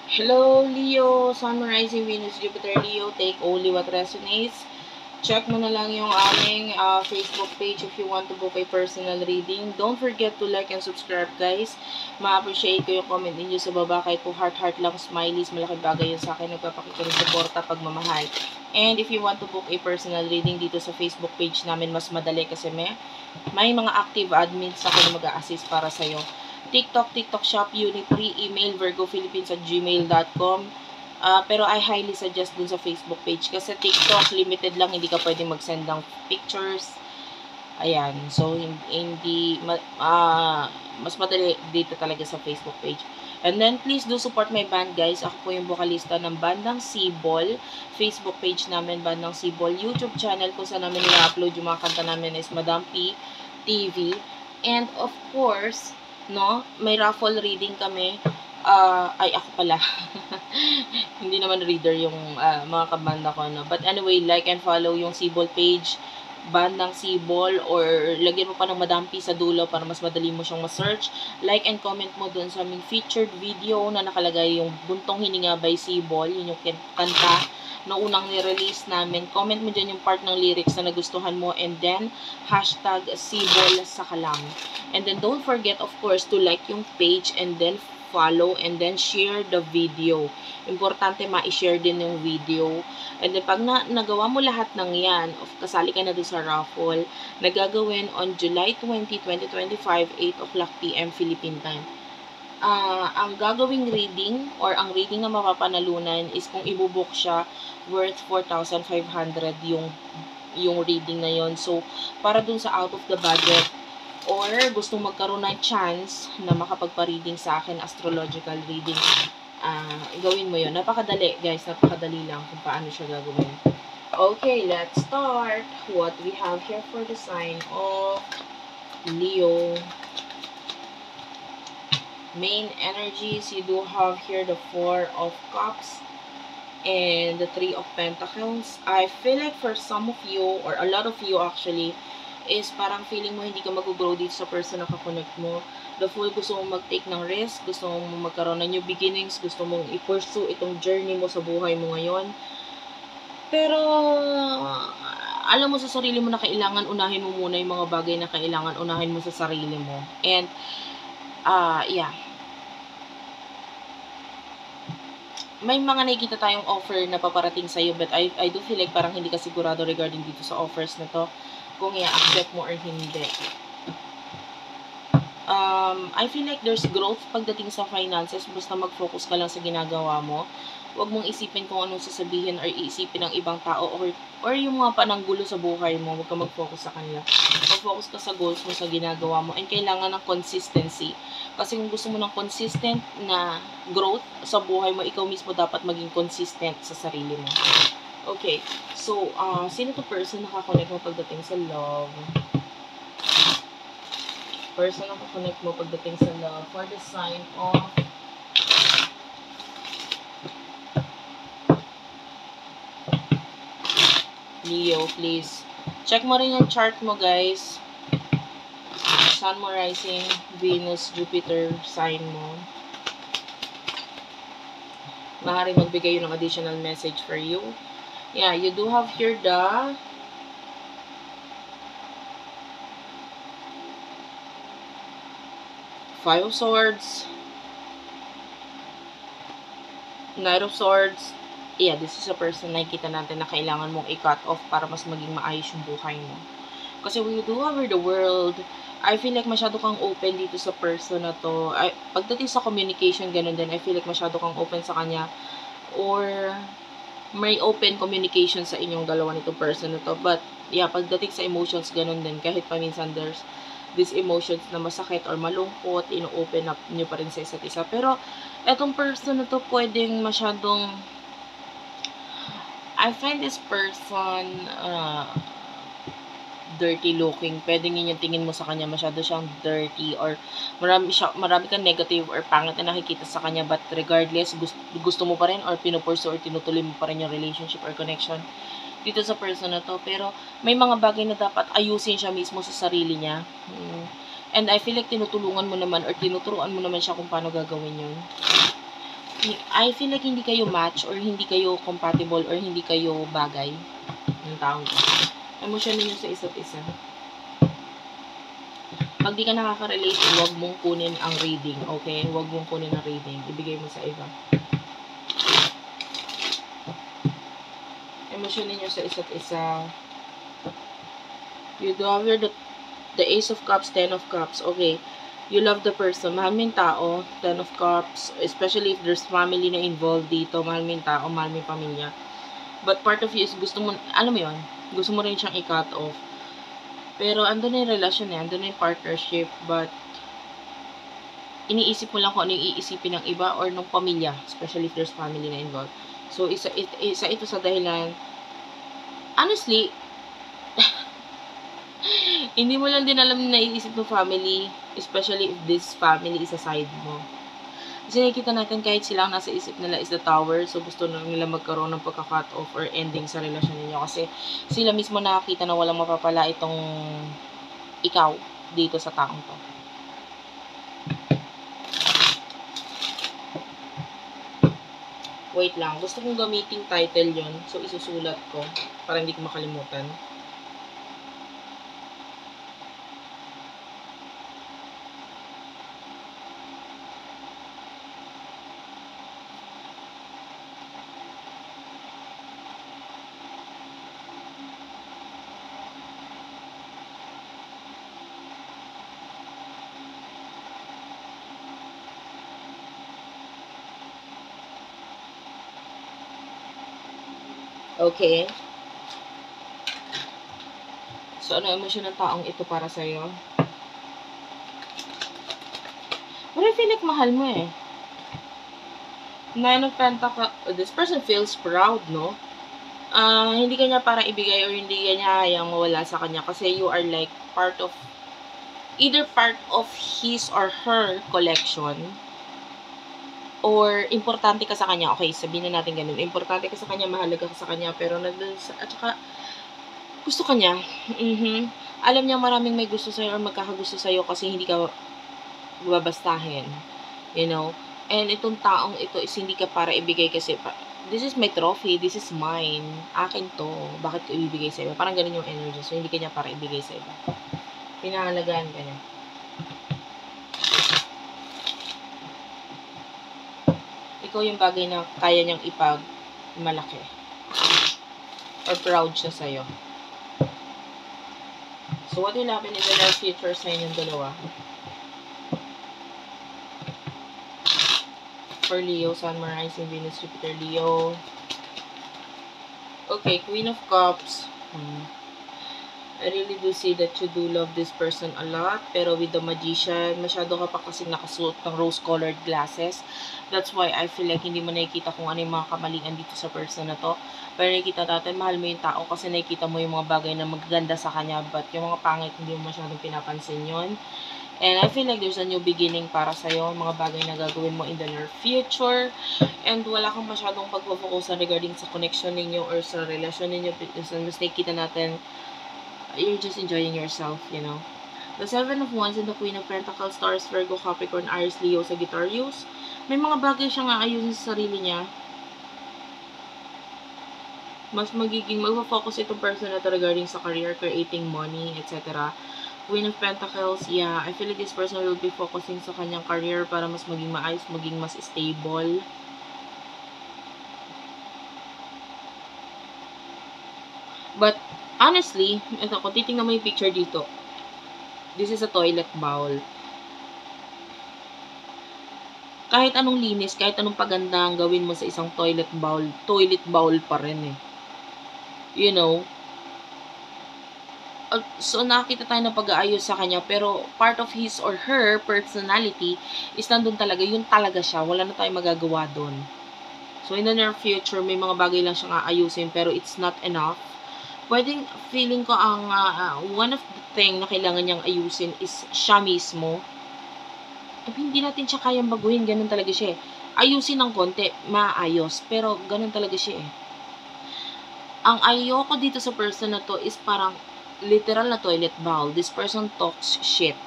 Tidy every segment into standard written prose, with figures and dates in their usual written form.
Hello, Leo. Sun, Rising, Venus, Jupiter, Leo. Take only what resonates. Check mo na lang yung aming Facebook page if you want to book a personal reading. Don't forget to like and subscribe, guys. Ma-appreciate ko yung comment ninyo sa baba. Kahit po heart-heart lang, smileys, malaking bagay yun sa akin. Nagpapakita ng suporta, pagmamahal. And if you want to book a personal reading dito sa Facebook page namin, mas madali kasi may mga active admins ako na mag-a-assist para sa'yo. TikTok Shop, Unipree, email, virgophilippines@gmail.com. Pero I highly suggest dun sa Facebook page kasi TikTok limited lang, hindi ka pwedeng mag-send ng pictures. Ayan, so hindi mas madali dito talaga sa Facebook page. And then please do support my band, guys. Ako po yung vocalista ng Bandang Sibol. Facebook page namin Bandang Sibol. YouTube channel ko saan namin i-upload yung mga kanta namin is Madam P TV. And of course, no, may raffle reading kami. Ay, ako pala. Hindi naman reader yung mga kabanda ko, no? But anyway, like and follow yung Sibol page, Bandang Sibol, or lagyan mo pa ng Madam P sa dulo para mas madali mo siyang ma-search. Like and comment mo dun sa aming featured video na nakalagay yung Buntong Hininga by Sibol, yun yung kanta na unang ni-release namin. Comment mo dyan yung part ng lyrics na nagustuhan mo, and then hashtag Sibol sa Kalam. And then don't forget, of course, to like yung page and then follow and then share the video. Importante ma-share din yung video. And then pag nagawa mo lahat ng yan, kasali ka na doon sa raffle, nagagawin on July 20, 2025, 8 o'clock PM Philippine time. Ang gagawing reading or ang reading na mapapanalunan is kung ibubook siya, worth 4,500 yung reading na yon. So, para dun sa out of the budget or gustong magkaroon ng chance na makapagpa-reading sa akin, astrological reading, gawin mo yun. Napakadali, guys. Napakadali lang kung paano siya gagawin. Okay, let's start. What we have here for the sign of Leo. Main energies, you do have here the 4 of Cups and the 3 of Pentacles. I feel like for some of you, or a lot of you actually, is parang feeling mo hindi ka mag-grow dito sa person na kakonect mo. The Fool, gusto mong mag-take ng risk, gusto mong magkaroon ng new beginnings, gusto mong i-pursue itong journey mo sa buhay mo ngayon. Pero, alam mo sa sarili mo na kailangan unahin mo muna yung mga bagay na kailangan unahin mo sa sarili mo. And, yeah. May mga nakikita tayong offer na paparating sa'yo, but I do feel like parang hindi ka sigurado regarding dito sa offers na to, kung i-accept mo or hindi. I feel like there's growth pagdating sa finances, basta mag-focus ka lang sa ginagawa mo. Huwag mong isipin kung anong sasabihin or iisipin ng ibang tao or yung mga pananggulo sa buhay mo. Huwag ka mag-focus sa kanila. Mag-focus ka sa goals mo, sa ginagawa mo. And kailangan ng consistency. Kasi kung gusto mo ng consistent na growth sa buhay mo, ikaw mismo dapat maging consistent sa sarili mo. Okay, so, sino to person nakakonect mo pagdating sa love? Person nakakonect mo pagdating sa love for the sign of Leo, please. Check mo rin yung chart mo, guys. Sun mo, rising, Venus, Jupiter, sign mo. Maaari magbigay yun ng additional message for you. Yeah, you do have here the Five of Swords, Knight of Swords. Yeah, this is a person na nakikita natin na kailangan mong i-cut off para mas maging maayos yung buhay mo. Kasi when you do have the world, I feel like masyado kang open dito sa person na to. Pagdating sa communication, ganun din. I feel like masyado kang open sa kanya. Or may open communication sa inyong dalawa nitong person na to. But, yeah, pagdating sa emotions, ganun din. Kahit paminsan there's these emotions na masakit or malungkot, ino-open up nyo pa rin sa isa't isa. Pero, etong person na to, pwedeng masyadong, I find this person, dirty looking. Pwedeng yun yung tingin mo sa kanya, masyado siyang dirty or marami kang negative or pangit na nakikita sa kanya, but regardless, gusto mo pa rin or pinupurso or tinutuloy mo pa rin yung relationship or connection dito sa person na to. Pero may mga bagay na dapat ayusin siya mismo sa sarili niya. And I feel like tinutulungan mo naman or tinuturuan mo naman siya kung paano gagawin yun. I feel like hindi kayo match or hindi kayo compatible or hindi kayo bagay ng taong to. Emosyon ninyo sa isa't isa. Pag di ka nakaka-relate, huwag mong kunin ang reading, okay? Huwag mong kunin ang reading. Ibigay mo sa iba. Emosyon ninyo sa isa't isa. You do have the Ace of Cups, 10 of Cups. Okay. You love the person. Mahal mo yung tao. 10 of Cups. Especially if there's family na involved dito. Mahal mo yung tao. Mahal mo yung pamilya. But part of you is gusto mo, alam mo yun, gusto mo rin siyang i-cut off. Pero andun na yung relasyon eh. Andun na yung partnership. But iniisip mo lang kung ano yung iisipin ng iba or ng pamilya. Especially if there's family na involved. So, isa ito sa dahilan. Honestly, hindi mo lang din alam na naiisip ng family, especially if this family is aside mo. Kasi nakikita natin kahit silang nasa isip nila is the tower, so gusto na nila magkaroon ng pagka-cut off or ending sa relasyon ninyo. Kasi sila mismo nakakita na walang mapapala itong ikaw dito sa taong to. Wait lang, gusto kong gamitin title yon, so isusulat ko para hindi ko makalimutan. Okay. So, ano emosyon ng taong ito para sa'yo? But I feel like mahal mo eh. 9 of Pentacles, this person feels proud, no? Hindi kanya para ibigay or hindi kanya hayang mawala sa kanya kasi you are like either part of his or her collection or importante ka sa kanya. Okay, sabihin na natin ganun. Importante ka sa kanya, mahalaga ka sa kanya, pero at saka gusto ka niya. Alam niya maraming may gusto sa'yo or magkakagusto sa'yo kasi hindi ka babastahin. You know? And itong taong ito is hindi ka para ibigay kasi this is my trophy, this is mine. Akin to. Bakit ko ibibigay sa iba? Parang ganun yung energy. So, hindi ka niya para ibigay sa iba. Pinahalagaan ka niya. Ikaw yung bagay na kaya niyang malaki. Or proud siya sa'yo. So, what will happen in the near future sa inyong dalawa? For Leo, Sun, Moon, Rising, Venus, Jupiter, Leo. Okay, Queen of Cups. I really do see that you do love this person a lot. Pero with the Magician, masyado ka pa kasi nakasuot ng rose-colored glasses. That's why I feel like hindi mo nakikita kung ano yung mga kamalian dito sa person na to. Pero nakikita natin, mahal mo yung tao kasi nakikita mo yung mga bagay na magaganda sa kanya. But yung mga pangit, hindi mo masyadong pinapansin yun. And I feel like there's a new beginning para sa'yo. Mga bagay na gagawin mo in the near future. And wala kang masyadong pagpo-focusan regarding sa connection ninyo or sa relasyon ninyo. Because mas nakikita natin, you're just enjoying yourself, you know. The Seven of Wands and the Queen of Pentacles, Taurus, Virgo, Capricorn, Aries, Leo, Sagittarius. May mga bagay siyang aayusin sa sarili niya. Mas magpo-focus itong person na to regarding sa career, creating money, etc. Queen of Pentacles, yeah, I feel like this person will be focusing sa kanyang career para mas maging maayos, maging mas stable. But, honestly, ito, kung titingnan mo yung picture dito, this is a toilet bowl. Kahit anong linis, kahit anong paganda ang gawin mo sa isang toilet bowl pa rin eh. You know? So, nakita tayo ng pag-aayos sa kanya, pero part of his or her personality is nandun talaga, yun talaga siya. Wala na tayong magagawa dun. So, in the near future, may mga bagay lang siyang aayusin, pero it's not enough. Pwedeng, feeling ko, ang one of the thing na kailangan niyang ayusin is siya mismo. Hindi natin siya kayang baguhin, ganun talaga siya eh. Ayusin ng konti, maayos, pero ganun talaga siya eh. Ang ayoko dito sa person na to is parang literal na toilet bowl. This person talks shit.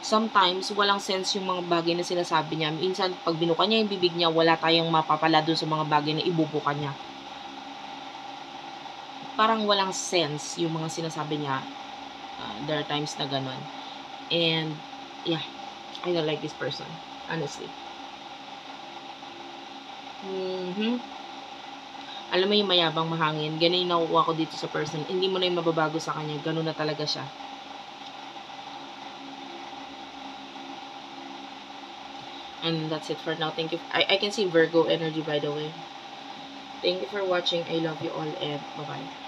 sometimes, walang sense yung mga bagay na sinasabi niya. Minsan, pag binuka niya yung bibig niya, wala tayong mapapala dun sa mga bagay na ibubuka niya. Parang walang sense yung mga sinasabi niya. There are times na ganun. And, yeah, I don't like this person. Honestly. Alam mo yung mayabang mahangin, ganun yung nakukuha ko dito sa person. Hindi mo na yung mababago sa kanya, ganun na talaga siya. And that's it for now. Thank you. I can see Virgo energy, by the way. Thank you for watching. I love you all, and bye-bye.